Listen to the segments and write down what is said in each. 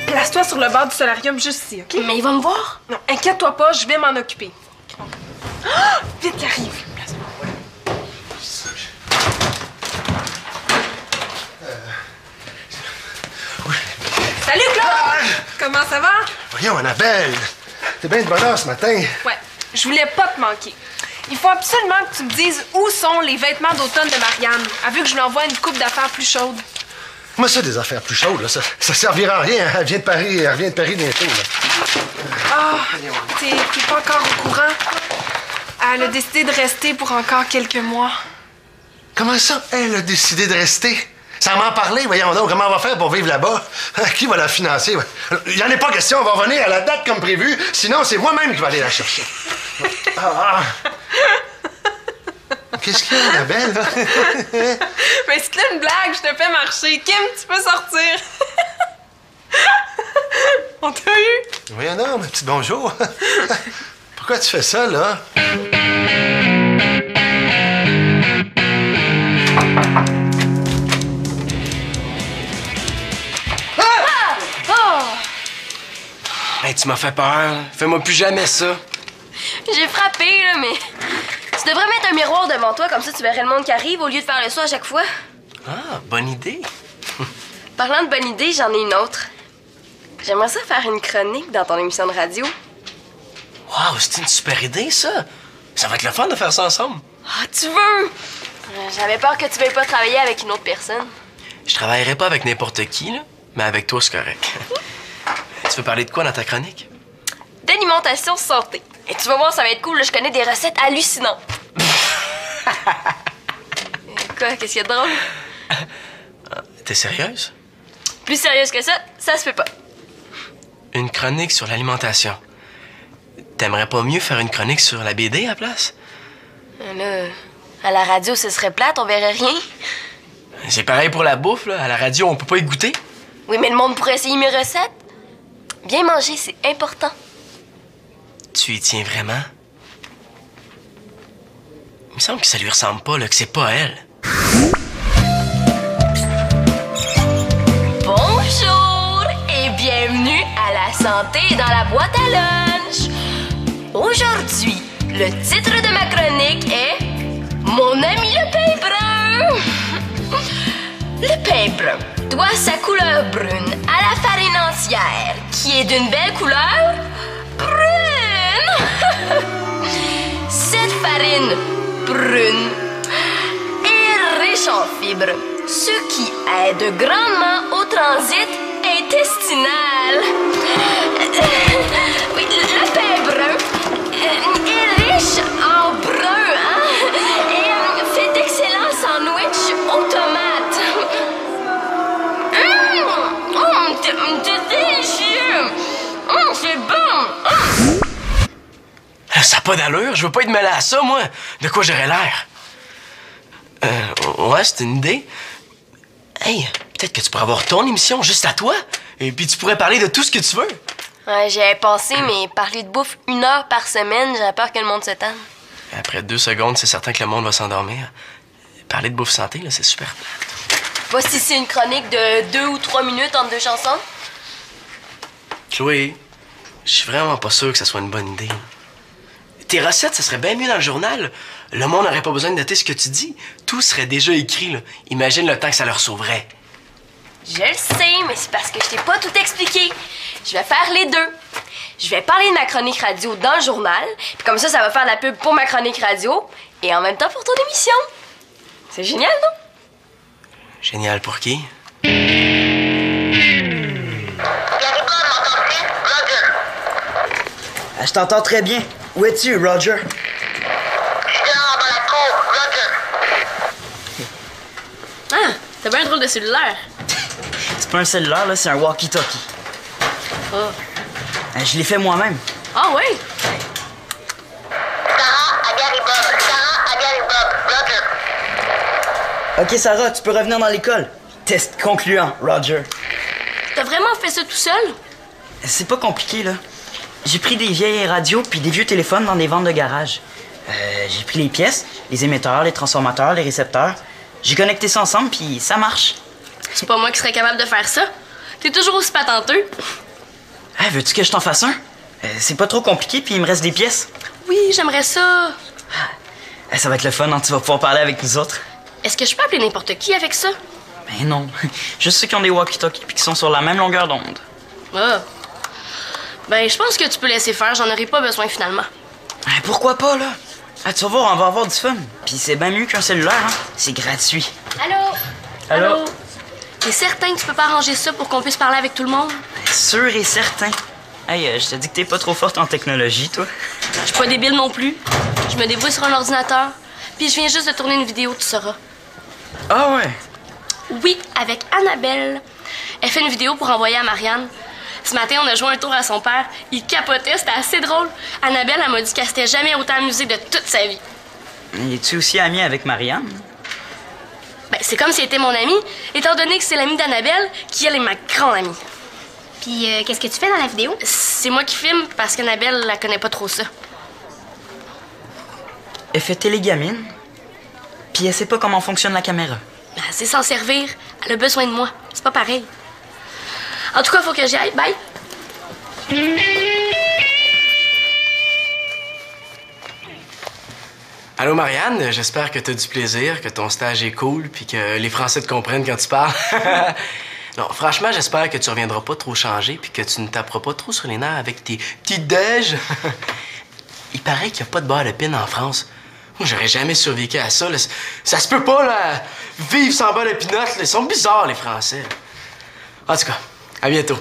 Place-toi sur le bord du solarium juste ici, OK? Mais il va me voir? Non, inquiète-toi pas, je vais m'en occuper. Ah! Vite, il arrive. Salut, Claude! Comment ça va? Voyons, Annabelle, t'es bien de bonne heure ce matin. Ouais, je voulais pas te manquer. Il faut absolument que tu me dises où sont les vêtements d'automne de Marianne. Elle veut que je lui envoie une coupe d'affaires plus chaude. Moi, ça, des affaires plus chaudes, là, ça servira à rien. Elle vient de Paris, bientôt, là. Ah, t'es pas encore au courant? Elle a décidé de rester pour encore quelques mois. Comment ça, elle a décidé de rester? Sans m'en parler, voyons donc, comment on va faire pour vivre là-bas? Qui va la financer? Il n'y en est pas question, on va revenir à la date comme prévu, sinon c'est moi-même qui vais aller la chercher. Qu'est-ce qu'il y a, Annabelle? Mais c'est une blague, je te fais marcher. Kim, tu peux sortir. On t'a eu? Voyons donc, ma petite bonjour. Pourquoi tu fais ça, là? Hey, tu m'as fait peur. Fais-moi plus jamais ça. J'ai frappé, là, mais... Tu devrais mettre un miroir devant toi, comme ça tu verrais le monde qui arrive au lieu de faire le saut à chaque fois. Ah, bonne idée. Parlant de bonne idée, j'en ai une autre. J'aimerais ça faire une chronique dans ton émission de radio. Wow, c'est une super idée, ça. Ça va être le fun de faire ça ensemble. Ah, tu veux? J'avais peur que tu veuilles pas travailler avec une autre personne. Je travaillerai pas avec n'importe qui, là, mais avec toi, c'est correct. Tu veux parler de quoi dans ta chronique? D'alimentation santé. Et tu vas voir, ça va être cool, là, je connais des recettes hallucinantes. Quoi, qu'est-ce qu'il y a de drôle? T'es sérieuse? Plus sérieuse que ça se fait pas. Une chronique sur l'alimentation. T'aimerais pas mieux faire une chronique sur la BD à la place? Là, à la radio, ce serait plate, on verrait rien. C'est pareil pour la bouffe, là. À la radio, on peut pas y goûter. Oui, mais le monde pourrait essayer mes recettes. Bien manger, c'est important. Tu y tiens vraiment? Il me semble que ça lui ressemble pas, là, que c'est pas elle. Bonjour et bienvenue à la santé dans la boîte à lunch. Aujourd'hui, le titre de ma chronique est Mon ami le pain brun. Le pain brun doit sa couleur brune à la farine entière, qui est d'une belle couleur brune. Cette farine brune est riche en fibres, ce qui aide grandement au transit intestinal. Oui, le pain brun est riche en brun, et fait d'excellents sandwichs aux tomates. C'est délicieux! C'est bon! Ça n'a pas d'allure, je veux pas être mêlé à ça, moi. De quoi j'aurais l'air? Ouais, c'est une idée. Hey, peut-être que tu pourrais avoir ton émission juste à toi, et puis tu pourrais parler de tout ce que tu veux. Ouais, j'y avais pensé, mais parler de bouffe 1 heure par semaine, j'avais peur que le monde se tanne. Après 2 secondes, c'est certain que le monde va s'endormir. Parler de bouffe santé, là, c'est super plate. Pas si c'est une chronique de 2 ou 3 minutes entre 2 chansons. Chloé, je suis vraiment pas sûr que ça soit une bonne idée. Tes recettes, ça serait bien mieux dans le journal. Le monde n'aurait pas besoin de noter ce que tu dis. Tout serait déjà écrit, là. Imagine le temps que ça leur sauverait. Je le sais, mais c'est parce que je t'ai pas tout expliqué. Je vais faire les deux. Je vais parler de ma chronique radio dans le journal, puis comme ça va faire la pub pour ma chronique radio, et en même temps pour ton émission. C'est génial, non? Génial pour qui? Je t'entends très bien. Où es-tu, Roger? Je suis dehors dans la cour, Roger. Ah, t'as bien un drôle de cellulaire. C'est pas un cellulaire, là, c'est un walkie-talkie. Oh. Je l'ai fait moi-même. Ah ouais? Sarah, Agar et Bob. Sarah, Agar et Bob. Roger. Ok, Sarah, tu peux revenir dans l'école. Test concluant, Roger. T'as vraiment fait ça tout seul? C'est pas compliqué, là. J'ai pris des vieilles radios puis des vieux téléphones dans des ventes de garage. J'ai pris les pièces, les émetteurs, les transformateurs, les récepteurs. J'ai connecté ça ensemble puis ça marche. C'est pas moi qui serais capable de faire ça. T'es toujours aussi patenteux. Hey, veux-tu que je t'en fasse un? C'est pas trop compliqué puis il me reste des pièces. Oui, j'aimerais ça. Ça va être le fun, hein, tu vas pouvoir parler avec nous autres. Est-ce que je peux appeler n'importe qui avec ça? Ben non, juste ceux qui ont des walkie-talkies puis qui sont sur la même longueur d'onde. Ah. Ben, je pense que tu peux laisser faire, j'en aurai pas besoin finalement. Pourquoi pas, là? Tu vas voir, on va avoir du fun. Puis c'est bien mieux qu'un cellulaire, hein? C'est gratuit. Allô? Allô? T'es certain que tu peux pas arranger ça pour qu'on puisse parler avec tout le monde? Sûr et certain. Hey, je te dis que t'es pas trop forte en technologie, toi. Je suis pas débile non plus. Je me débrouille sur un ordinateur. Puis je viens juste de tourner une vidéo, tu sauras. Ah ouais? Oui, avec Annabelle. Elle fait une vidéo pour envoyer à Marianne. Ce matin, on a joué un tour à son père. Il capotait, c'était assez drôle. Annabelle, elle m'a dit qu'elle s'était jamais autant amusée de toute sa vie. Es-tu aussi amie avec Marianne? Ben, c'est comme si elle était mon amie, étant donné que c'est l'amie d'Annabelle, qui, elle, est ma grande amie. Puis, qu'est-ce que tu fais dans la vidéo? C'est moi qui filme parce qu'Annabelle, elle connaît pas trop ça. Elle fait télégamine, puis elle sait pas comment fonctionne la caméra. Ben, elle sait s'en servir. Elle a besoin de moi. C'est pas pareil. En tout cas, faut que j'y aille. Bye! Allô, Marianne, j'espère que t'as du plaisir, que ton stage est cool, puis que les Français te comprennent quand tu parles. Non, franchement, j'espère que tu reviendras pas trop changé, puis que tu ne taperas pas trop sur les nerfs avec tes petites déj. Il paraît qu'il n'y a pas de bar de pin en France. Moi, j'aurais jamais survécu à ça. Là. Ça se peut pas, là. Vivre sans bar de pinottes, là. Ils sont bizarres, les Français. En tout cas, à bientôt.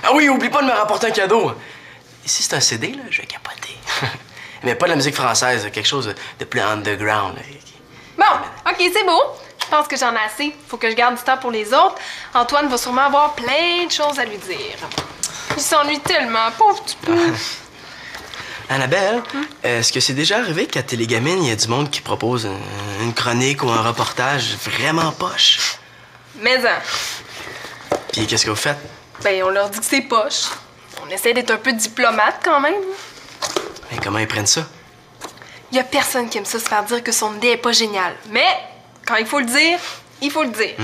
Ah oui, oublie pas de me rapporter un cadeau. Ici, c'est un CD, là, je vais capoter. Mais pas de la musique française, quelque chose de plus underground. Là. Bon, OK, c'est beau. Je pense que j'en ai assez. Faut que je garde du temps pour les autres. Antoine va sûrement avoir plein de choses à lui dire. Il s'ennuie tellement, pauvre petit peu. Annabelle, est-ce que c'est déjà arrivé qu'à Télégamine, il y a du monde qui propose une chronique ou un reportage vraiment poche? Mais Puis qu'est-ce que vous faites? ben, on leur dit que c'est poche. On essaie d'être un peu diplomate quand même. Mais comment ils prennent ça? Il y a personne qui aime ça se faire dire que son idée est pas géniale. Mais quand il faut le dire, il faut le dire.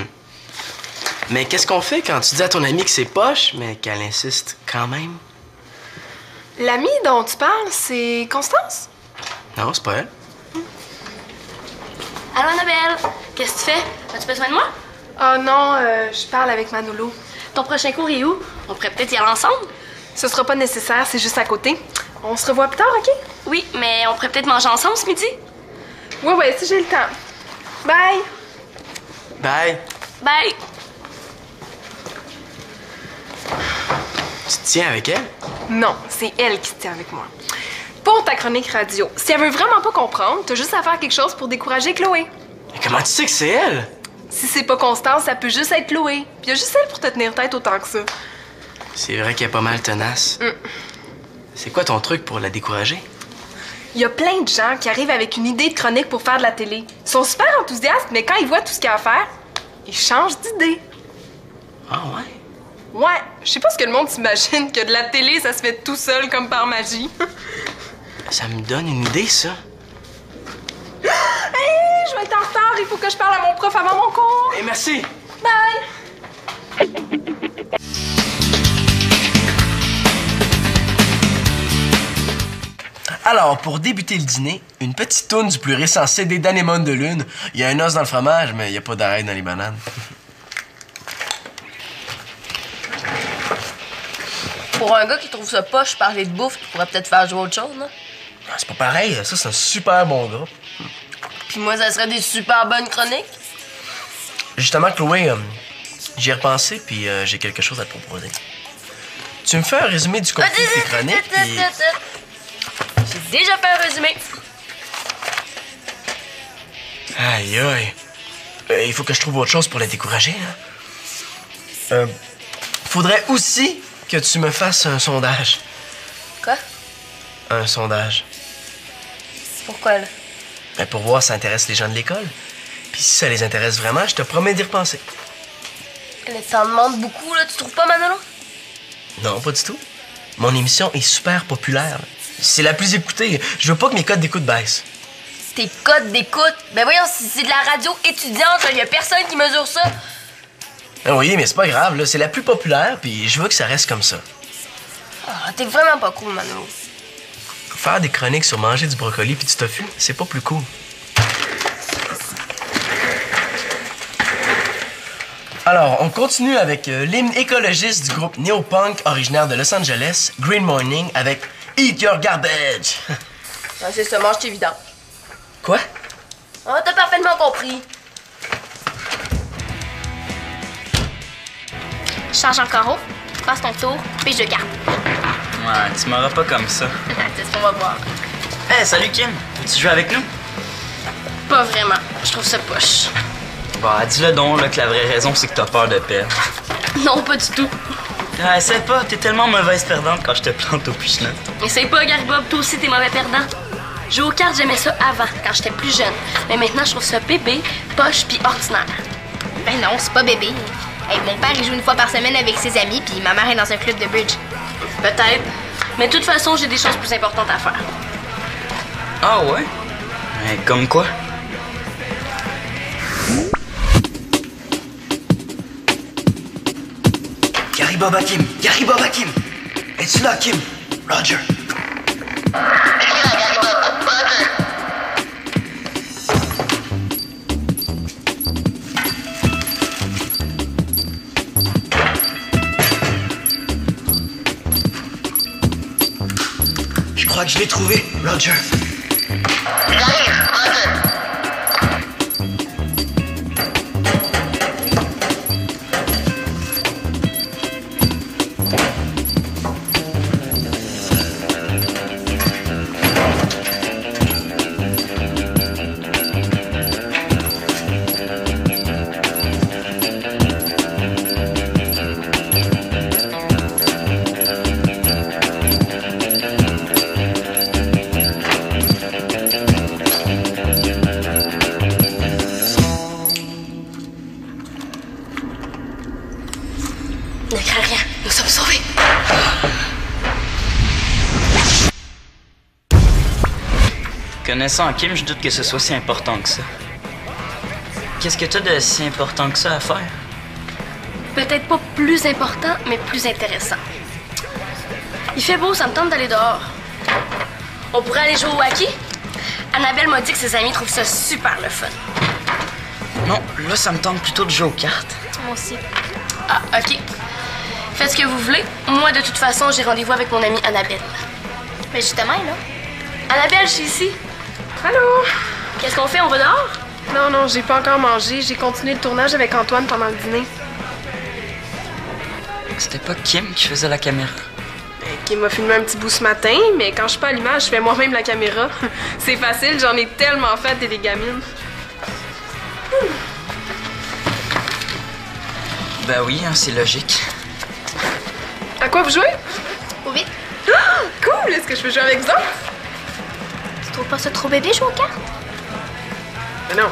Mais qu'est-ce qu'on fait quand tu dis à ton amie que c'est poche, mais qu'elle insiste quand même? L'amie dont tu parles, c'est Constance? Non, c'est pas elle. Allô, Annabelle? Qu'est-ce que tu fais? As-tu besoin de moi? Oh non, je parle avec Manolo. Ton prochain cours est où? On pourrait peut-être y aller ensemble? Ce sera pas nécessaire, c'est juste à côté. On se revoit plus tard, OK? Oui, mais on pourrait peut-être manger ensemble ce midi? Ouais, si j'ai le temps. Bye! Bye. Bye! Tu te tiens avec elle? Non, c'est elle qui se tient avec moi. Pour ta chronique radio, si elle veut vraiment pas comprendre, t'as juste à faire quelque chose pour décourager Chloé. Mais comment tu sais que c'est elle? Si c'est pas Constance, ça peut juste être Chloé. Puis y a juste elle pour te tenir tête autant que ça. C'est vrai qu'elle est pas mal tenace. C'est quoi ton truc pour la décourager? Il y a plein de gens qui arrivent avec une idée de chronique pour faire de la télé. Ils sont super enthousiastes, mais quand ils voient tout ce qu'il y a à faire, ils changent d'idée. Ah ouais? Ouais, je sais pas ce que le monde s'imagine que de la télé, ça se fait tout seul comme par magie. Ça me donne une idée, ça. Hey, je vais être en retard, il faut que je parle à mon prof avant mon cours. Et merci! Bye! Alors, pour débuter le dîner, une petite toune du plus récent CD d'Anémone de Lune. Il y a un os dans le fromage, mais il n'y a pas d'arrêt dans les bananes. Pour un gars qui trouve ça poche parler de bouffe, tu pourrais peut-être faire jouer autre chose, là. Ah, c'est pas pareil, ça c'est un super bon groupe. Puis moi, ça serait des super bonnes chroniques. Justement, Chloé, j'y ai repensé, puis j'ai quelque chose à te proposer. Tu me fais un résumé du contenu de tes chroniques, puis... J'ai déjà fait un résumé. Aïe, aïe. Il faut que je trouve autre chose pour la décourager, hein. Faudrait aussi que tu me fasses un sondage. Quoi? Un sondage. Pourquoi, là? Ben, pour voir si ça intéresse les gens de l'école. Puis si ça les intéresse vraiment, je te promets d'y repenser. Mais ça en demande beaucoup, là. Tu trouves pas, Manolo? Non, pas du tout. Mon émission est super populaire. C'est la plus écoutée. Je veux pas que mes codes d'écoute baissent. Tes codes d'écoute? Ben voyons, si c'est de la radio étudiante, il y a personne qui mesure ça. Ah oui, mais c'est pas grave, là. C'est la plus populaire, puis je veux que ça reste comme ça. Ah, t'es vraiment pas cool, Manolo. Faire des chroniques sur manger du brocoli puis du tofu, c'est pas plus cool. Alors, on continue avec l'hymne écologiste du groupe néo-punk originaire de Los Angeles, Green Morning, avec Eat Your Garbage. Ah, c'est ça, mange tes vidanges. Quoi? Ah, t'as parfaitement compris. Change encore haut, passe ton tour, puis je garde. Ouais, tu m'auras pas comme ça. C'est ce qu'on va voir. Hey, salut Kim. Tu joues avec nous? Pas vraiment. Je trouve ça poche. Bah, dis-le donc, là, que la vraie raison, c'est que t'as peur de perdre. Non, pas du tout. Essaie pas, t'es tellement mauvaise perdante quand je te plante au piche-neuf. Essaye pas, Gary Bob, toi aussi t'es mauvais perdant. Jouer aux cartes, j'aimais ça avant, quand j'étais plus jeune. Mais maintenant, je trouve ça bébé, poche puis ordinaire. Ben non, c'est pas bébé. Hey, mon père, il joue une fois par semaine avec ses amis, puis ma mère est dans un club de bridge. Peut-être. Mais de toute façon, j'ai des choses plus importantes à faire. Ah ouais? Comme quoi? Gary Bob à Kim! Gary Bob à Kim! Es-tu là, Kim? Roger! Je crois que je l'ai trouvé, Roger. Ne crains rien, nous sommes sauvés. Connaissant Kim, je doute que ce soit si important que ça. Qu'est-ce que t'as de si important que ça à faire? Peut-être pas plus important, mais plus intéressant. Il fait beau, ça me tente d'aller dehors. On pourrait aller jouer au hockey? Annabelle m'a dit que ses amis trouvent ça super le fun. Non, là, ça me tente plutôt de jouer aux cartes. Moi aussi. Ah, OK. Faites ce que vous voulez. Moi, de toute façon, j'ai rendez-vous avec mon amie Annabelle. Mais justement, elle est là. Annabelle, je suis ici. Allô? Qu'est-ce qu'on fait? On va dehors? Non, j'ai pas encore mangé. J'ai continué le tournage avec Antoine pendant le dîner. C'était pas Kim qui faisait la caméra. Qui m'a filmé un petit bout ce matin, mais quand je suis pas à l'image, je fais moi-même la caméra. C'est facile, j'en ai tellement fait des gamines. Ben oui, hein, c'est logique. À quoi vous jouez? Au vite. Ah, cool! Est-ce que je peux jouer avec vous autres? Tu trouves pas ça trop bébé, jouer aux cartes? Mais non,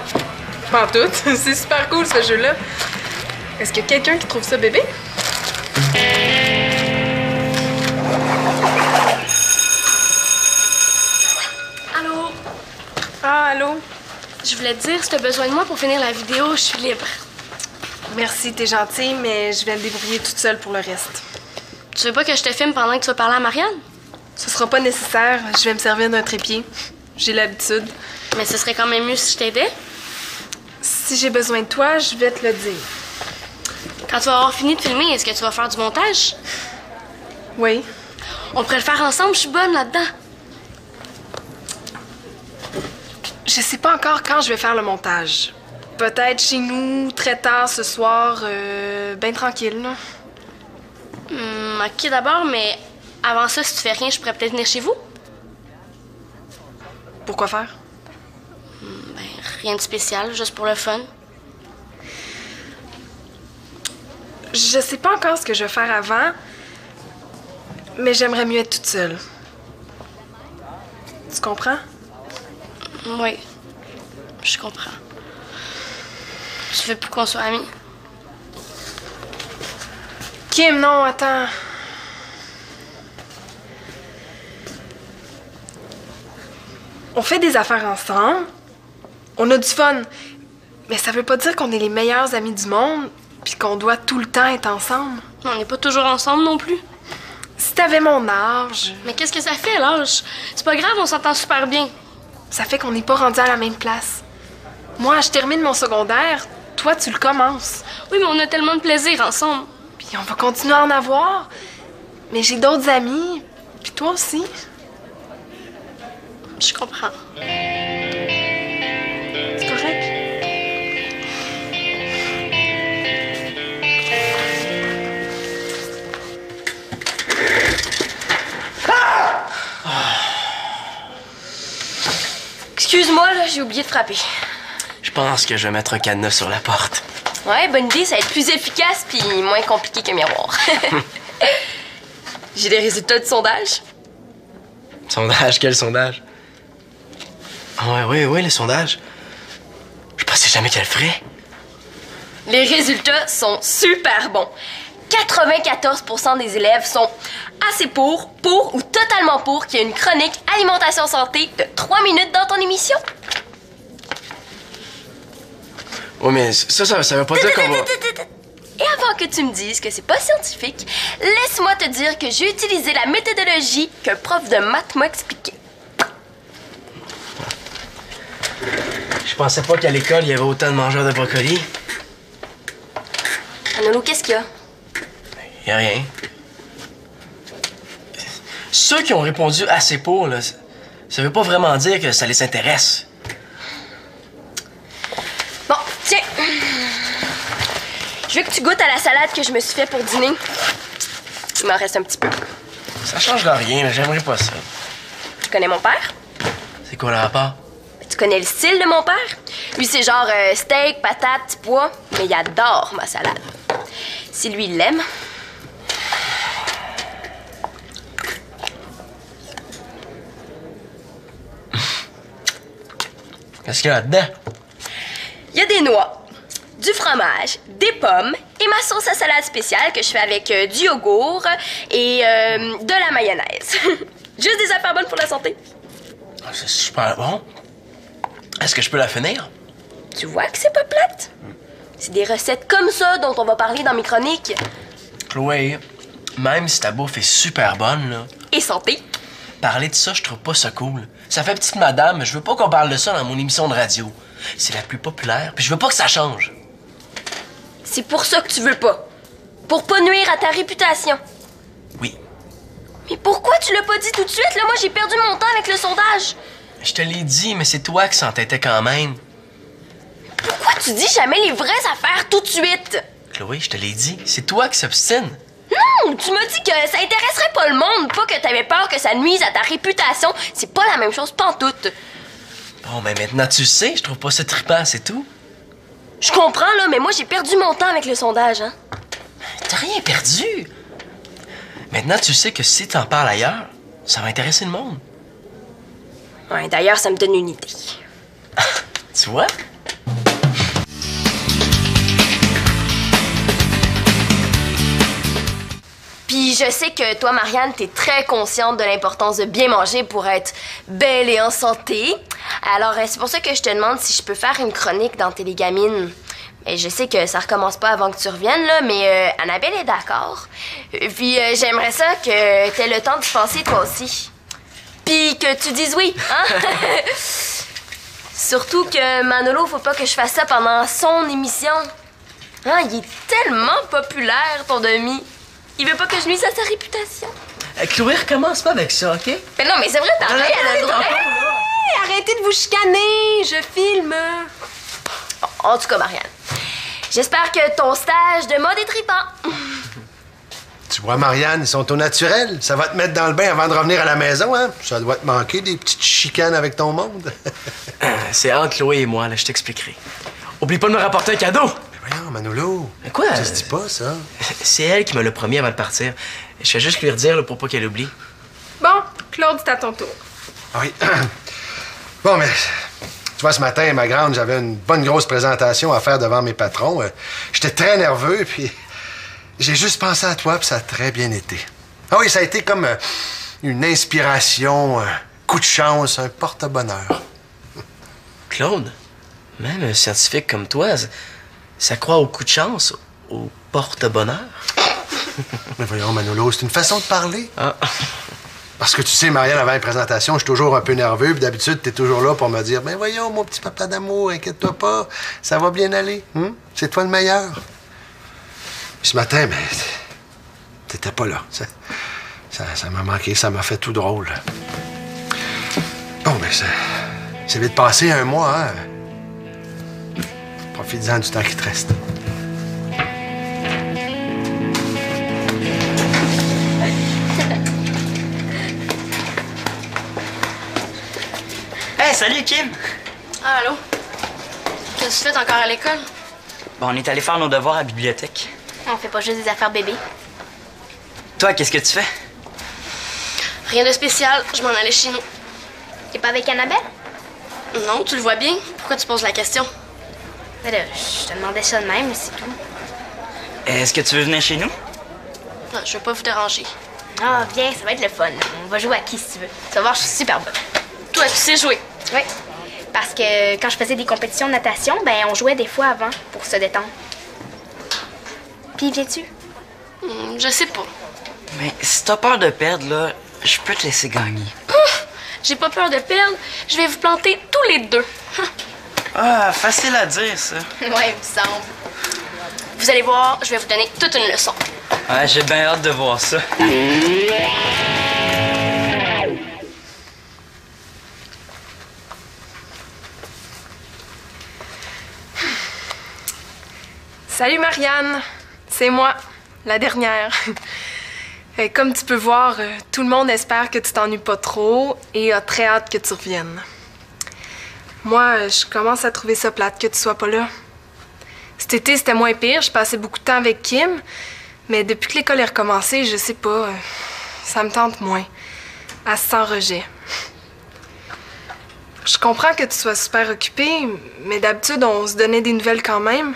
pas en tout. C'est super cool, ce jeu-là. Est-ce qu'il y a quelqu'un qui trouve ça bébé? Allô? Ah, allô? Je voulais te dire, si t'as besoin de moi pour finir la vidéo, je suis libre. Merci, t'es gentille, mais je vais me débrouiller toute seule pour le reste. Tu veux pas que je te filme pendant que tu vas parler à Marianne? Ce sera pas nécessaire. Je vais me servir d'un trépied. J'ai l'habitude. Mais ce serait quand même mieux si je t'aidais. Si j'ai besoin de toi, je vais te le dire. Quand tu vas avoir fini de filmer, est-ce que tu vas faire du montage? Oui. On pourrait le faire ensemble, je suis bonne là-dedans. Je sais pas encore quand je vais faire le montage. Peut-être chez nous, très tard ce soir, ben tranquille, là. OK d'abord, mais avant ça, si tu fais rien, je pourrais peut-être venir chez vous? Pourquoi faire? Ben, rien de spécial, juste pour le fun. Je sais pas encore ce que je vais faire avant, mais j'aimerais mieux être toute seule. Tu comprends? Oui, je comprends. Tu veux plus qu'on soit amis? Kim, non, attends. On fait des affaires ensemble. On a du fun. Mais ça veut pas dire qu'on est les meilleurs amis du monde puis qu'on doit tout le temps être ensemble. On n'est pas toujours ensemble non plus. Si t'avais mon âge, Mais qu'est-ce que ça fait, l'âge? C'est pas grave, on s'entend super bien. ça fait qu'on n'est pas rendu à la même place. Moi, je termine mon secondaire. Toi, tu le commences. Oui, mais on a tellement de plaisir ensemble. Puis on va continuer à en avoir. Mais j'ai d'autres amis. Puis toi aussi. Je comprends. C'est correct? Excuse-moi, là, j'ai oublié de frapper. Je pense que je vais mettre un cadenas sur la porte. Ouais, bonne idée, ça va être plus efficace puis moins compliqué qu'un miroir. J'ai les résultats du sondage. Sondage? Quel sondage? Ah ouais, oui, le sondage. Je pensais jamais qu'elle le ferait. Les résultats sont super bons. 94% des élèves sont assez pour ou totalement pour qu'il y ait une chronique alimentation santé de 3 minutes dans ton émission. Oui, mais ça veut pas dire qu'on va... Et avant que tu me dises que c'est pas scientifique, laisse-moi te dire que j'ai utilisé la méthodologie qu'un prof de maths m'a expliquée. Je pensais pas qu'à l'école, il y avait autant de mangeurs de brocoli. Manolo, qu'est-ce qu'il y a? Y a rien. Ceux qui ont répondu assez pour, là, ça veut pas vraiment dire que ça les intéresse. Bon, tiens. Je veux que tu goûtes à la salade que je me suis fait pour dîner. Il m'en reste un petit peu. Ça change de rien, mais j'aimerais pas ça. Tu connais mon père? C'est quoi le rapport? Tu connais le style de mon père? Lui, c'est genre steak, patate, petit pois, mais il adore ma salade. Si lui, il l'aime. Qu'est-ce qu'il y a là-dedans? Il y a des noix, du fromage, des pommes et ma sauce à salade spéciale que je fais avec du yogourt et de la mayonnaise. Juste des affaires bonnes pour la santé. C'est super bon. Est-ce que je peux la finir? Tu vois que c'est pas plate? C'est des recettes comme ça dont on va parler dans mes chroniques. Chloé, même si ta bouffe est super bonne, là, Et santé. parler de ça, je trouve pas ça cool. Ça fait petite madame, je veux pas qu'on parle de ça dans mon émission de radio. C'est la plus populaire, puis je veux pas que ça change. C'est pour ça que tu veux pas. Pour pas nuire à ta réputation. Oui. Mais pourquoi tu l'as pas dit tout de suite? Là, moi, j'ai perdu mon temps avec le sondage. Je te l'ai dit, mais c'est toi qui s'entêtais quand même. Pourquoi tu dis jamais les vraies affaires tout de suite? Chloé, je te l'ai dit, c'est toi qui s'obstine. Non, tu m'as dit que ça intéresserait pas le monde, pas que t'avais peur que ça nuise à ta réputation. C'est pas la même chose pantoute. Bon, ben maintenant tu le sais, je trouve pas ça trippant, c'est tout. Je comprends, là, mais moi, j'ai perdu mon temps avec le sondage, hein. T'as rien perdu. Maintenant tu sais que si t'en parles ailleurs, ça va intéresser le monde. Ouais, d'ailleurs, ça me donne une idée. Tu vois? Puis je sais que toi, Marianne, t'es très consciente de l'importance de bien manger pour être belle et en santé. Alors, c'est pour ça que je te demande si je peux faire une chronique dans Télégamine. Et je sais que ça recommence pas avant que tu reviennes, là, mais Annabelle est d'accord. Puis j'aimerais ça que t'aies le temps de penser toi aussi. Puis que tu dises oui, hein? Surtout que Manolo, faut pas que je fasse ça pendant son émission. Hein, il est tellement populaire, ton demi. Il veut pas que je nuise à sa réputation. Chloé, recommence pas avec ça, OK? Mais non, mais c'est vrai, t'as rien à le droit. Hey, arrêtez de vous chicaner, je filme. En tout cas, Marianne, j'espère que ton stage de mode est trippant. Tu vois, Marianne, ils sont au naturel. Ça va te mettre dans le bain avant de revenir à la maison, hein? Ça doit te manquer des petites chicanes avec ton monde. C'est entre Chloé et moi, là, je t'expliquerai. Oublie pas de me rapporter un cadeau! Mais voyons, Manolo. Mais quoi? Ça se dit pas, ça. C'est elle qui me l'a promis avant de partir. Je vais juste lui redire là, pour pas qu'elle oublie. Bon, Claude, c'est à ton tour. Ah oui. Bon, mais tu vois, ce matin, ma grande, j'avais une bonne grosse présentation à faire devant mes patrons. J'étais très nerveux, puis J'ai juste pensé à toi, puis ça a très bien été. Ah oui, ça a été comme une inspiration, un coup de chance, un porte-bonheur. Claude, même un scientifique comme toi, ça croit au coup de chance, au porte-bonheur. Mais voyons, Manolo, c'est une façon de parler. Ah. Parce que tu sais, Marianne, avant une présentation, je suis toujours un peu nerveux, puis d'habitude, t'es toujours là pour me dire, ben voyons, mon petit papa d'amour, inquiète-toi pas, ça va bien aller. C'est toi le meilleur. Puis ce matin, ben, t'étais pas là. Ça m'a manqué, ça m'a fait tout drôle. Bon, ben, c'est vite passé un mois, hein? Profite-en du temps qui te reste. Hey, salut Kim! Ah, allô? Qu'est-ce que tu fais encore à l'école? Bon, on est allé faire nos devoirs à la bibliothèque. On fait pas juste des affaires bébés. Toi, qu'est-ce que tu fais? Rien de spécial, je m'en allais chez nous. T'es pas avec Annabelle? Non, tu le vois bien. Pourquoi tu poses la question? Ben là, je te demandais ça de même, c'est tout. Est-ce que tu veux venir chez nous? Non, je veux pas vous déranger. Ah, viens, ça va être le fun. On va jouer à qui si tu veux. Tu vas voir, je suis super bonne. Toi, tu sais jouer. Oui. Parce que quand je faisais des compétitions de natation, ben on jouait des fois avant pour se détendre. Puis viens-tu? Je sais pas. Mais si t'as peur de perdre, là, je peux te laisser gagner. J'ai pas peur de perdre. Je vais vous planter tous les deux. Ah, facile à dire, ça. Ouais, il me semble. Vous allez voir, je vais vous donner toute une leçon. Ouais, j'ai bien hâte de voir ça. Salut Marianne, c'est moi, la dernière. Et comme tu peux voir, tout le monde espère que tu t'ennuies pas trop et a très hâte que tu reviennes. Moi, je commence à trouver ça plate que tu sois pas là. Cet été, c'était moins pire, je passais beaucoup de temps avec Kim, mais depuis que l'école est recommencée, je sais pas, ça me tente moins. Elle se sent rejet. Je comprends que tu sois super occupée, mais d'habitude, on se donnait des nouvelles quand même.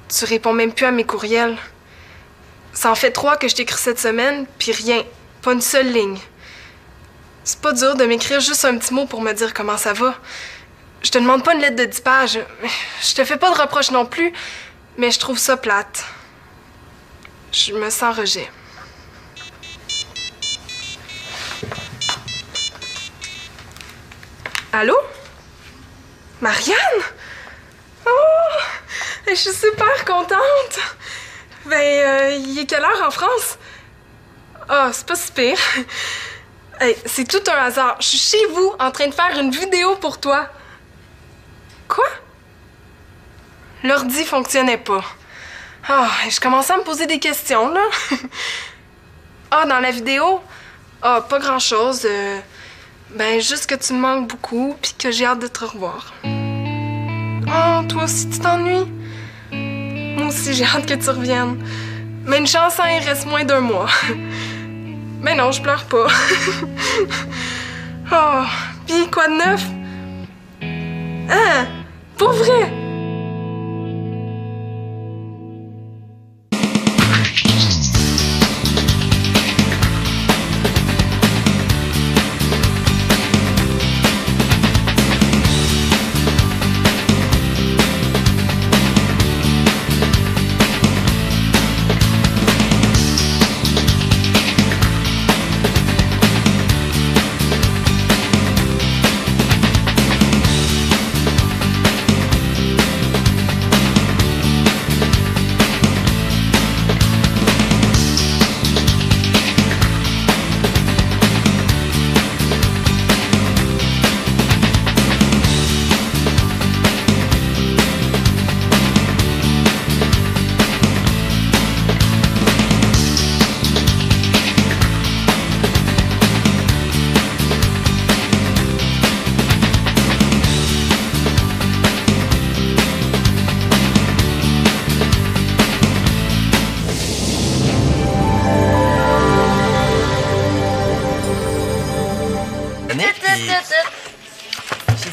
Tu réponds même plus à mes courriels. Ça en fait 3 que je t'écris cette semaine, puis rien. Pas une seule ligne. C'est pas dur de m'écrire juste un petit mot pour me dire comment ça va. Je te demande pas une lettre de 10 pages. Je te fais pas de reproches non plus, mais je trouve ça plate. Je me sens rejet. Allô? Marianne? Oh! Je suis super contente! Ben, il est quelle heure en France? Ah, c'est pas si pire. Hey, c'est tout un hasard. Je suis chez vous en train de faire une vidéo pour toi. Quoi? L'ordi fonctionnait pas. Ah, je commençais à me poser des questions, là. Ah, dans la vidéo? Ah, pas grand-chose. Ben, juste que tu me manques beaucoup puis que j'ai hâte de te revoir. Oh, toi aussi, tu t'ennuies? Moi aussi, j'ai hâte que tu reviennes. Mais une chance, hein, il reste moins d'1 mois. Mais non, je pleure pas. Oh, pis quoi de neuf? Hein? Pour vrai?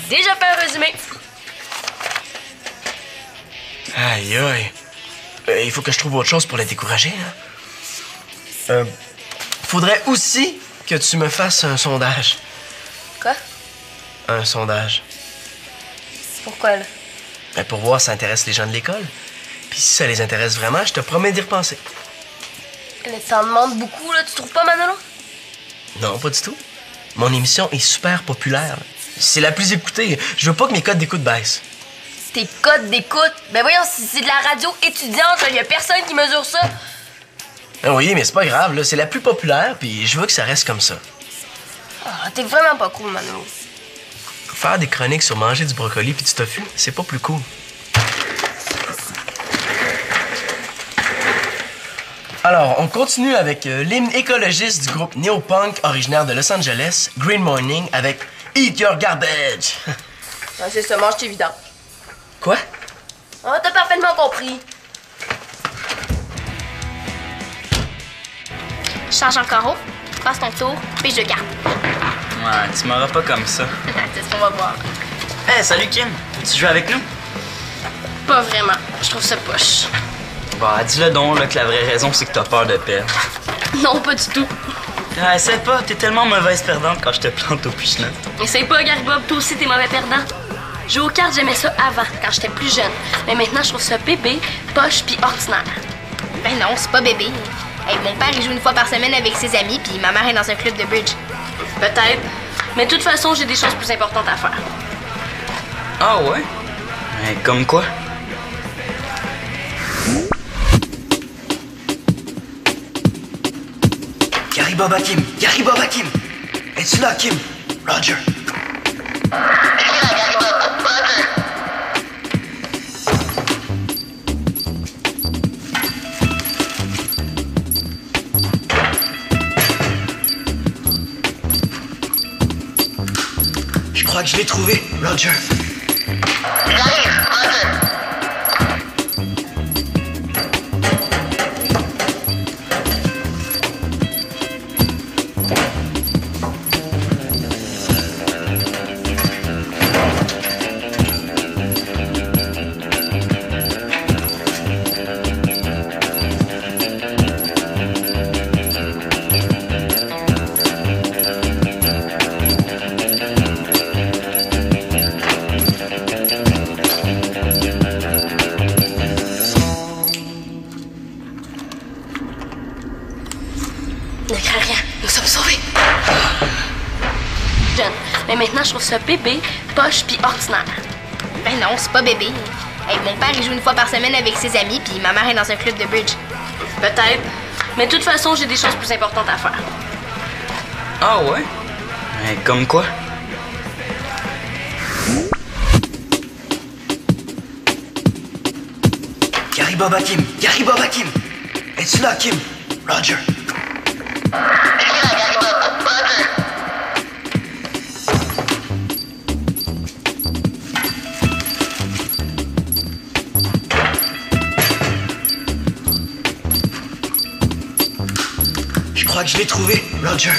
J'ai déjà fait un résumé. Aïe, aïe. Il faut que je trouve autre chose pour la décourager, hein. Faudrait aussi que tu me fasses un sondage. Quoi? Un sondage. Pourquoi, là? Ben, pour voir si ça intéresse les gens de l'école. Puis si ça les intéresse vraiment, je te promets d'y repenser. Mais t'en demandes beaucoup, là, tu trouves pas, Manolo? Non, pas du tout. Mon émission est super populaire. C'est la plus écoutée. Je veux pas que mes codes d'écoute baissent. Tes codes d'écoute? Ben voyons, si c'est de la radio étudiante, il y a personne qui mesure ça. Ah oui, mais c'est pas grave, là. C'est la plus populaire, puis je veux que ça reste comme ça. Ah, t'es vraiment pas cool, Manolo. Faire des chroniques sur manger du brocoli puis du tofu, c'est pas plus cool. Alors, on continue avec l'hymne écologiste du groupe néo-punk originaire de Los Angeles, Green Morning, avec Eat Your Garbage. Ah, c'est ça, mange tes vidanges. Quoi? Ah, t'as parfaitement compris. Change encore haut, passe ton tour, pige de carte. Ouais, tu m'auras pas comme ça. C'est ce qu'on va voir. Hey, salut Kim. Tu joues avec nous? Pas vraiment. Je trouve ça poche. Bah, dis-le donc là, que la vraie raison, c'est que t'as peur de perdre. Non, pas du tout. Ah, essaie pas, t'es tellement mauvaise perdante quand je te plante au piche-note. Essaye pas, Gary Bob, toi aussi t'es mauvais perdant. Jouer aux cartes, j'aimais ça avant, quand j'étais plus jeune. Mais maintenant, je trouve ça bébé, poche pis ordinaire. Ben non, c'est pas bébé. Hey, mon père, il joue une fois par semaine avec ses amis, puis ma mère est dans un club de bridge. Peut-être. Mais de toute façon, j'ai des choses plus importantes à faire. Ah ouais? Mais comme quoi? Gary Bob à Kim! Gary Bob à Kim! Es-tu là, Kim? Roger! Je crois que je l'ai trouvé, Roger. Ne crains rien, nous sommes sauvés. Jeune, mais maintenant je trouve ça bébé, poche pis ordinaire. Ben non, c'est pas bébé. Hey, mon père, il joue une fois par semaine avec ses amis, puis ma mère est dans un club de bridge. Peut-être. Mais de toute façon, j'ai des choses plus importantes à faire. Ah ouais? Mais comme quoi? Gary Bob à Kim! Gary Bob à Kim! Es-tu là, Kim? Roger! Je crois que je l'ai trouvé, Roger.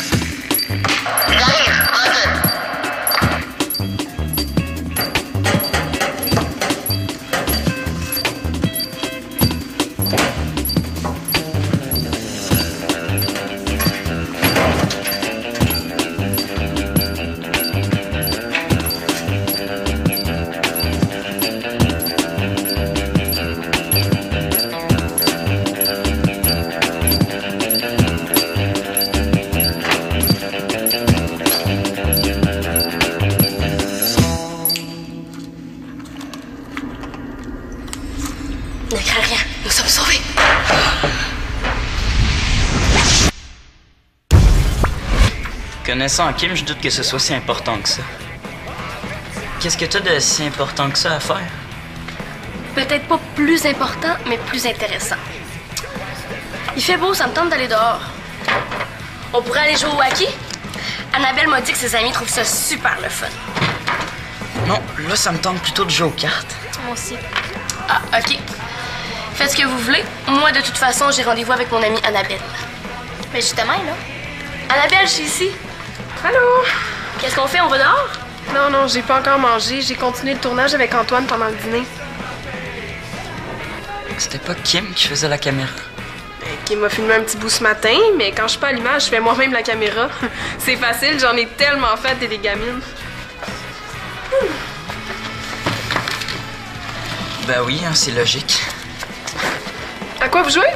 Ne crains rien, nous sommes sauvés. Connaissant Kim, je doute que ce soit si important que ça. Qu'est-ce que t'as de si important que ça à faire? Peut-être pas plus important, mais plus intéressant. Il fait beau, ça me tente d'aller dehors. On pourrait aller jouer au hockey? Annabelle m'a dit que ses amis trouvent ça super le fun. Non, là, ça me tente plutôt de jouer aux cartes. Moi aussi. Ah, OK. Faites ce que vous voulez. Moi, de toute façon, j'ai rendez-vous avec mon amie Annabelle. Mais justement, elle est là. Annabelle, je suis ici. Allô? Qu'est-ce qu'on fait? On va dehors? Non, j'ai pas encore mangé. J'ai continué le tournage avec Antoine pendant le dîner. C'était pas Kim qui faisait la caméra. Kim m'a filmé un petit bout ce matin, mais quand je suis pas à l'image, je fais moi-même la caméra. C'est facile, j'en ai tellement fait des gamines. Ben oui, hein, c'est logique. À quoi vous jouez?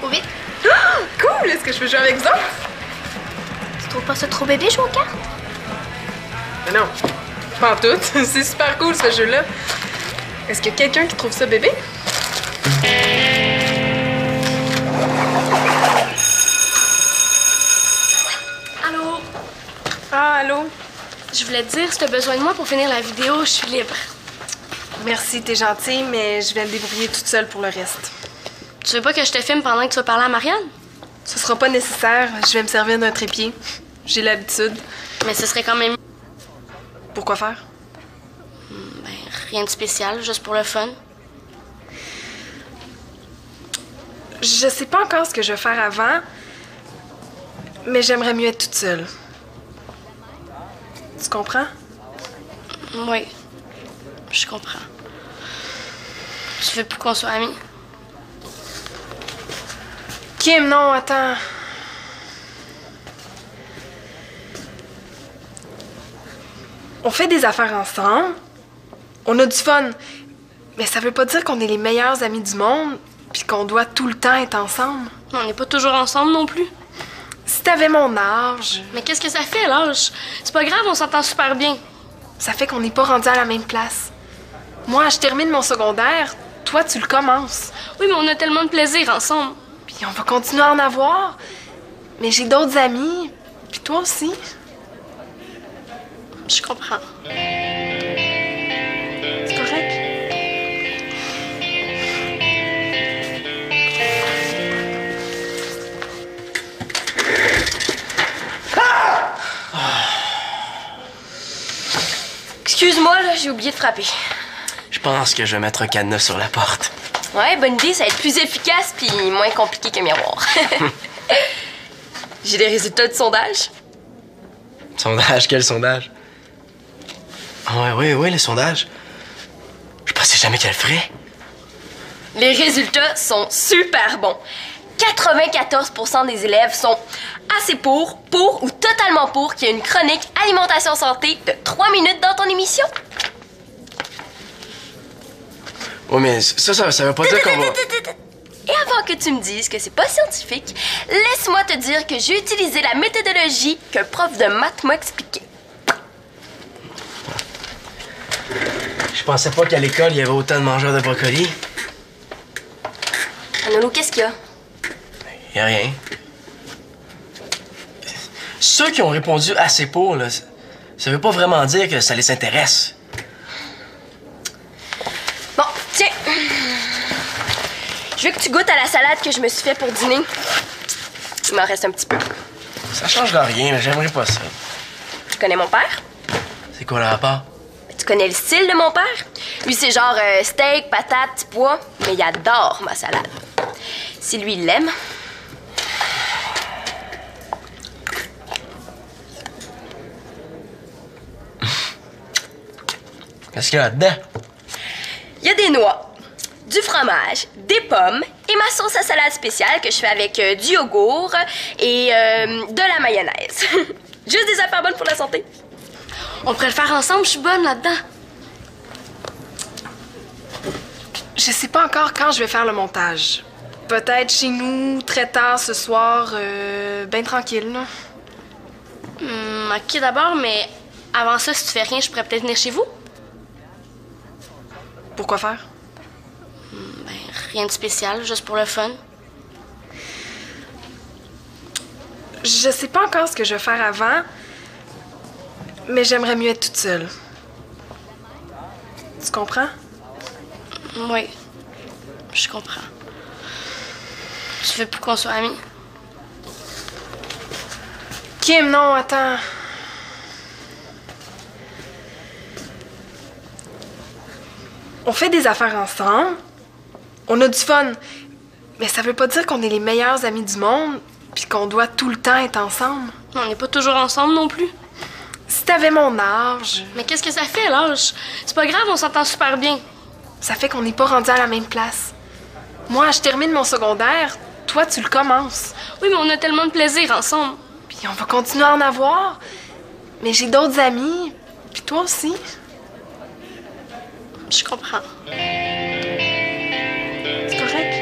Au vite. Ah, cool! Est-ce que je peux jouer avec vous autres? Tu trouves pas ça trop bébé, jouer aux cartes? Mais non, pas en tout. C'est super cool ce jeu-là. Est-ce qu'il y a quelqu'un qui trouve ça bébé? Allô? Ah, allô? Je voulais te dire, si t'as besoin de moi pour finir la vidéo, je suis libre. Merci, t'es gentille, mais je vais me débrouiller toute seule pour le reste. Tu veux pas que je te filme pendant que tu vas parler à Marianne? Ce sera pas nécessaire. Je vais me servir d'un trépied. J'ai l'habitude. Mais ce serait quand même... Pourquoi faire? Ben, rien de spécial, juste pour le fun. Je sais pas encore ce que je vais faire avant, mais j'aimerais mieux être toute seule. Tu comprends? Oui, je comprends. Tu veux plus qu'on soit amis? Kim, non, attends. On fait des affaires ensemble, on a du fun, mais ça veut pas dire qu'on est les meilleurs amis du monde puis qu'on doit tout le temps être ensemble. On n'est pas toujours ensemble non plus. Si t'avais mon âge, Mais qu'est-ce que ça fait, l'âge? C'est pas grave, on s'entend super bien. ça fait qu'on n'est pas rendu à la même place. Moi, je termine mon secondaire, toi, tu le commences. Oui, mais on a tellement de plaisir ensemble. Puis on va continuer à en avoir. Mais j'ai d'autres amis, puis toi aussi. Je comprends. C'est correct? Excuse-moi, là, j'ai oublié de frapper. Je pense que je vais mettre un cadenas sur la porte. Ouais, bonne idée, ça va être plus efficace puis moins compliqué qu'un miroir. J'ai des résultats du sondage. Sondage? Quel sondage? Ah ouais, oui, les sondages. Je pensais jamais qu'elle le ferait. Les résultats sont super bons. 94% des élèves sont assez pour ou totalement pour qu'il y ait une chronique alimentation santé de 3 minutes dans ton émission. Oui, mais ça veut pas dire qu'on va... Et avant que tu me dises que c'est pas scientifique, laisse-moi te dire que j'ai utilisé la méthodologie qu'un prof de maths m'a expliquée. Je pensais pas qu'à l'école, il y avait autant de mangeurs de brocoli. Manolo, qu'est-ce qu'il y a? Y a rien. Ceux qui ont répondu assez pour, là, ça veut pas vraiment dire que ça les intéresse. Bon, tiens. Je veux que tu goûtes à la salade que je me suis fait pour dîner. Il m'en reste un petit peu. Ça change de rien, mais j'aimerais pas ça. Tu connais mon père? C'est quoi le rapport? Tu connais le style de mon père? Lui, c'est genre steak, patate, petit pois, mais il adore ma salade. Si lui, il l'aime. Qu'est-ce qu'il y a là-dedans? Il y a des noix, du fromage, des pommes et ma sauce à salade spéciale que je fais avec du yogourt et de la mayonnaise. Juste des affaires bonnes pour la santé. On pourrait le faire ensemble, je suis bonne là-dedans. Je sais pas encore quand je vais faire le montage. Peut-être chez nous, très tard ce soir, ben tranquille, là. Ok, d'abord, mais avant ça, si tu fais rien, je pourrais peut-être venir chez vous. Pourquoi faire? Ben, rien de spécial, juste pour le fun. Je sais pas encore ce que je vais faire avant, mais j'aimerais mieux être toute seule. Tu comprends? Oui, je comprends. Tu veux plus qu'on soit amis? Kim, non, attends. On fait des affaires ensemble, on a du fun, mais ça veut pas dire qu'on est les meilleurs amis du monde puis qu'on doit tout le temps être ensemble. On n'est pas toujours ensemble non plus. Si t'avais mon âge, Mais qu'est-ce que ça fait, l'âge? C'est pas grave, on s'entend super bien. ça fait qu'on n'est pas rendu à la même place. Moi, je termine mon secondaire. Toi, tu le commences. Oui, mais on a tellement de plaisir ensemble. Puis on va continuer à en avoir. Mais j'ai d'autres amis. Puis toi aussi. Je comprends. C'est correct?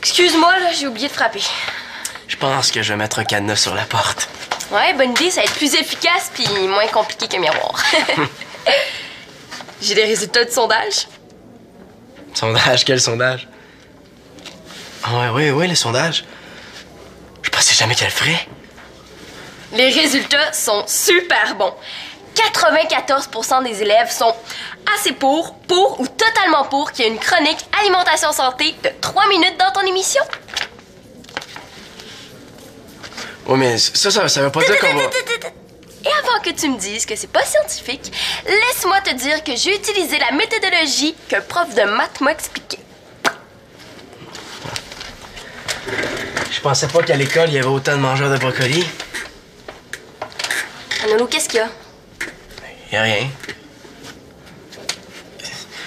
Excuse-moi, là, j'ai oublié de frapper. Je pense que je vais mettre un cadenas sur la porte. Ouais, bonne idée, ça va être plus efficace puis moins compliqué qu'un miroir. J'ai les résultats du sondage. Sondage? Quel sondage? Oui, le sondage. Je pensais jamais qu'elle le ferait. Les résultats sont super bons. 94% des élèves sont assez pour ou totalement pour qu'il y ait une chronique alimentation santé de 3 minutes dans ton émission. Oui, mais ça veut pas dire qu'on va... Et avant que tu me dises que c'est pas scientifique, laisse-moi te dire que j'ai utilisé la méthodologie qu'un prof de maths m'a expliquée. Je pensais pas qu'à l'école, il y avait autant de mangeurs de brocoli. Manolo, qu'est-ce qu'il y a? Y a rien.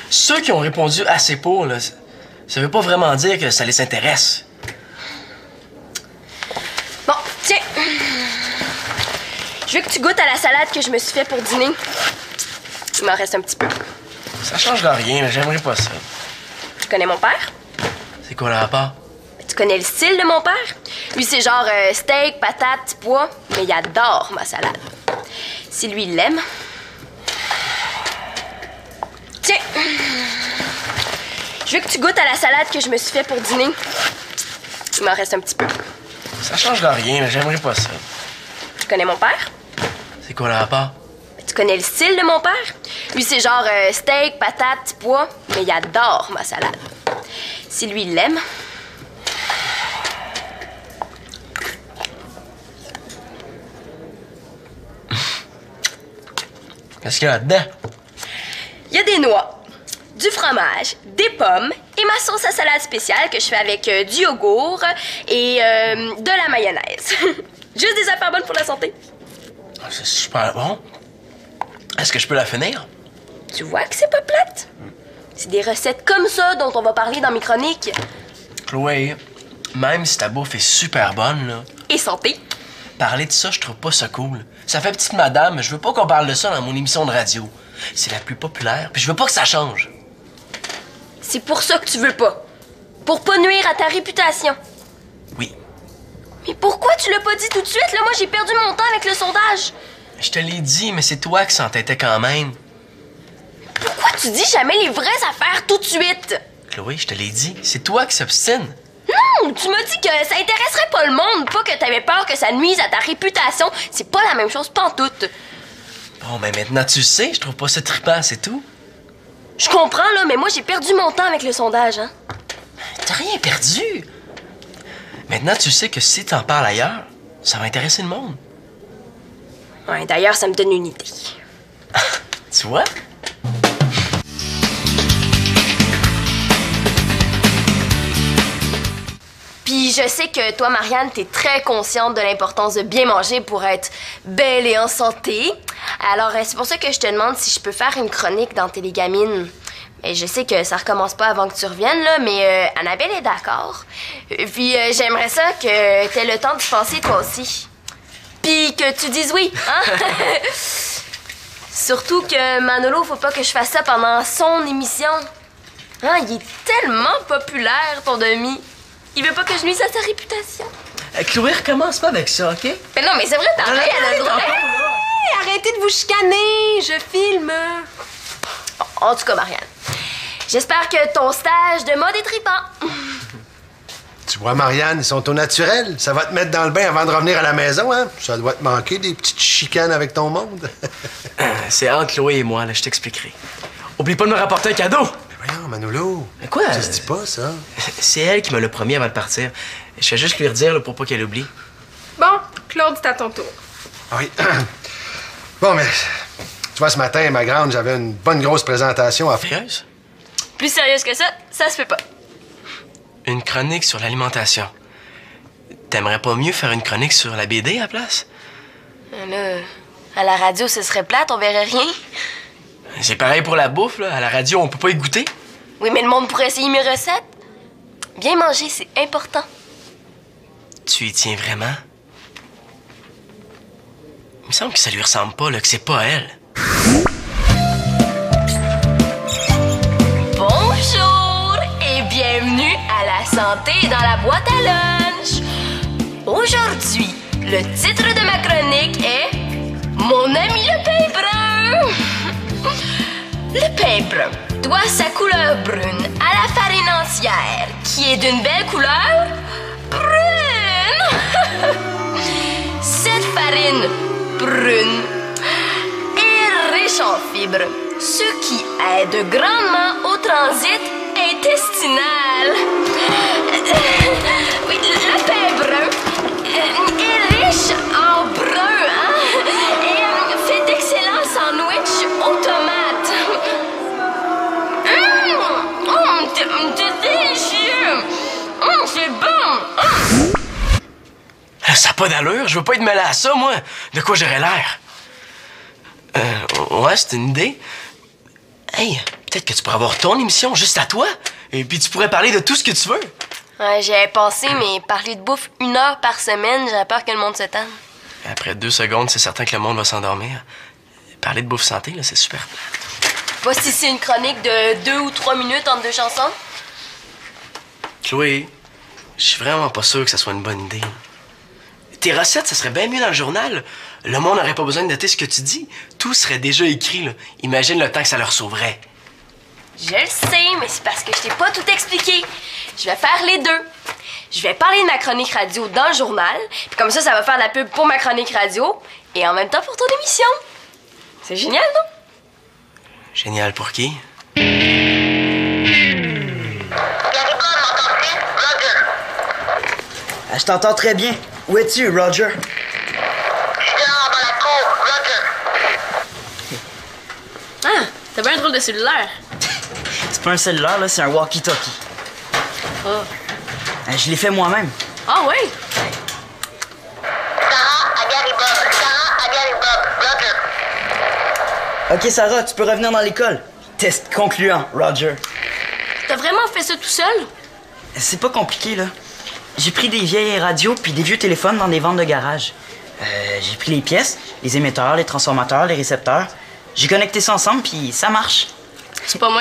Ceux qui ont répondu assez pour, là, ça veut pas vraiment dire que ça les intéresse. Bon, tiens. Je veux que tu goûtes à la salade que je me suis fait pour dîner. Il m'en reste un petit peu. Ça changera rien, mais j'aimerais pas ça. Tu connais mon père? C'est quoi le rapport? Tu connais le style de mon père? Lui, c'est genre steak, patate, petit pois, mais il adore ma salade. Si lui, il l'aime... Tiens! Je veux que tu goûtes à la salade que je me suis fait pour dîner. Il m'en reste un petit peu. Ça changera rien, mais j'aimerais pas ça. Tu connais mon père? C'est quoi le rapport? Tu connais le style de mon père? Lui, c'est genre steak, patate, petit pois, mais il adore ma salade. Si lui, il l'aime... Qu'est-ce qu'il y a là-dedans? Il y a des noix, du fromage, des pommes et ma sauce à salade spéciale que je fais avec du yogourt et de la mayonnaise. Juste des affaires bonnes pour la santé. C'est super bon. Est-ce que je peux la finir? Tu vois que c'est pas plate? C'est des recettes comme ça dont on va parler dans mes chroniques. Chloé, même si ta bouffe est super bonne, là, Et santé. parler de ça, je trouve pas ça cool. Ça fait petite madame, je veux pas qu'on parle de ça dans mon émission de radio. C'est la plus populaire, puis je veux pas que ça change. C'est pour ça que tu veux pas. Pour pas nuire à ta réputation. Oui. Mais pourquoi tu l'as pas dit tout de suite? Là, moi, j'ai perdu mon temps avec le sondage. Je te l'ai dit, mais c'est toi qui s'entêtais quand même. Pourquoi tu dis jamais les vraies affaires tout de suite? Chloé, je te l'ai dit, c'est toi qui s'obstine. Non, tu m'as dit que ça intéresserait pas le monde, pas que t'avais peur que ça nuise à ta réputation. C'est pas la même chose pantoute. Bon, ben maintenant tu le sais, je trouve pas ça trippant, c'est tout. Je comprends, là, mais moi, j'ai perdu mon temps avec le sondage, hein. T'as rien perdu. Maintenant tu sais que si t'en parles ailleurs, ça va intéresser le monde. Ouais, d'ailleurs, ça me donne une idée. Tu vois? Puis je sais que toi, Marianne, t'es très consciente de l'importance de bien manger pour être belle et en santé. Alors, c'est pour ça que je te demande si je peux faire une chronique dans Télégamine. Et je sais que ça recommence pas avant que tu reviennes, là, mais Annabelle est d'accord. Puis j'aimerais ça que t'aies le temps de penser toi aussi. Puis que tu dises oui, hein? Surtout que Manolo, faut pas que je fasse ça pendant son émission. Hein, il est tellement populaire, ton demi. Il veut pas que je nuise à sa réputation. Chloé, recommence pas avec ça, OK? Mais non, mais c'est vrai, pareil, elle a le droit. Hey, arrêtez de vous chicaner, je filme. En tout cas, Marianne, j'espère que ton stage de mode est trippant. Tu vois, Marianne, ils sont au naturel. Ça va te mettre dans le bain avant de revenir à la maison, hein? Ça doit te manquer des petites chicanes avec ton monde. C'est entre Chloé et moi, là, je t'expliquerai. Oublie pas de me rapporter un cadeau! Voyons, Manolo. Mais quoi? Ça se dit pas, ça. C'est elle qui me l'a promis avant de partir. Je vais juste lui redire là, pour pas qu'elle oublie. Bon, Claude, c'est à ton tour. Oui. Bon, mais tu vois, ce matin, ma grande, j'avais une bonne grosse présentation à faire. Sérieuse? Plus sérieuse que ça se fait pas. Une chronique sur l'alimentation. T'aimerais pas mieux faire une chronique sur la BD à la place? Là, à la radio, ce serait plate, on verrait rien. C'est pareil pour la bouffe, là. À la radio, on peut pas y goûter. Oui, mais le monde pourrait essayer mes recettes. Bien manger, c'est important. Tu y tiens vraiment? Il me semble que ça lui ressemble pas, là, que c'est pas elle. Bonjour et bienvenue à la santé dans la boîte à lunch. Aujourd'hui, le titre de ma chronique est Mon ami le pain brun. Le pain brun doit sa couleur brune à la farine entière, qui est d'une belle couleur brune. Cette farine brune est riche en fibres, ce qui aide grandement au transit intestinal. Oui, le pain brun est riche en brun, hein, et fait d'excellents sandwichs aux tomates. C'est délicieux! C'est bon! Ça a pas d'allure, je veux pas être mêlé à ça, moi. De quoi j'aurais l'air? Ouais, c'est une idée. Hey, peut-être que tu pourrais avoir ton émission juste à toi, et puis tu pourrais parler de tout ce que tu veux. Ouais, j'y avais pensé, mais parler de bouffe 1 heure par semaine, j'ai peur que le monde se tanne. Après 2 secondes, c'est certain que le monde va s'endormir. Parler de bouffe santé, là, c'est super. Pas si c'est une chronique de 2 ou 3 minutes entre 2 chansons. Chloé, je suis vraiment pas sûr que ça soit une bonne idée. Tes recettes, ça serait bien mieux dans le journal. Le monde n'aurait pas besoin de noter ce que tu dis. Tout serait déjà écrit, là. Imagine le temps que ça leur sauverait. Je le sais, mais c'est parce que je t'ai pas tout expliqué. Je vais faire les deux. Je vais parler de ma chronique radio dans le journal, puis comme ça va faire de la pub pour ma chronique radio, et en même temps pour ton émission. C'est génial, non? Génial pour qui? Ah, je t'entends très bien. Où es-tu, Roger? Je suis dehors dans la cour, Roger. Ah, t'as bien un drôle de cellulaire. C'est pas un cellulaire, là, c'est un walkie-talkie. Oh. Je l'ai fait moi-même. Ah ouais? Sarah, Agar et Bob. Sarah, Agar et Bob. Roger. Ok, Sarah, tu peux revenir dans l'école. Test concluant, Roger. T'as vraiment fait ça tout seul? C'est pas compliqué, là. J'ai pris des vieilles radios puis des vieux téléphones dans des ventes de garage. J'ai pris les pièces, les émetteurs, les transformateurs, les récepteurs. J'ai connecté ça ensemble puis ça marche. C'est pas moi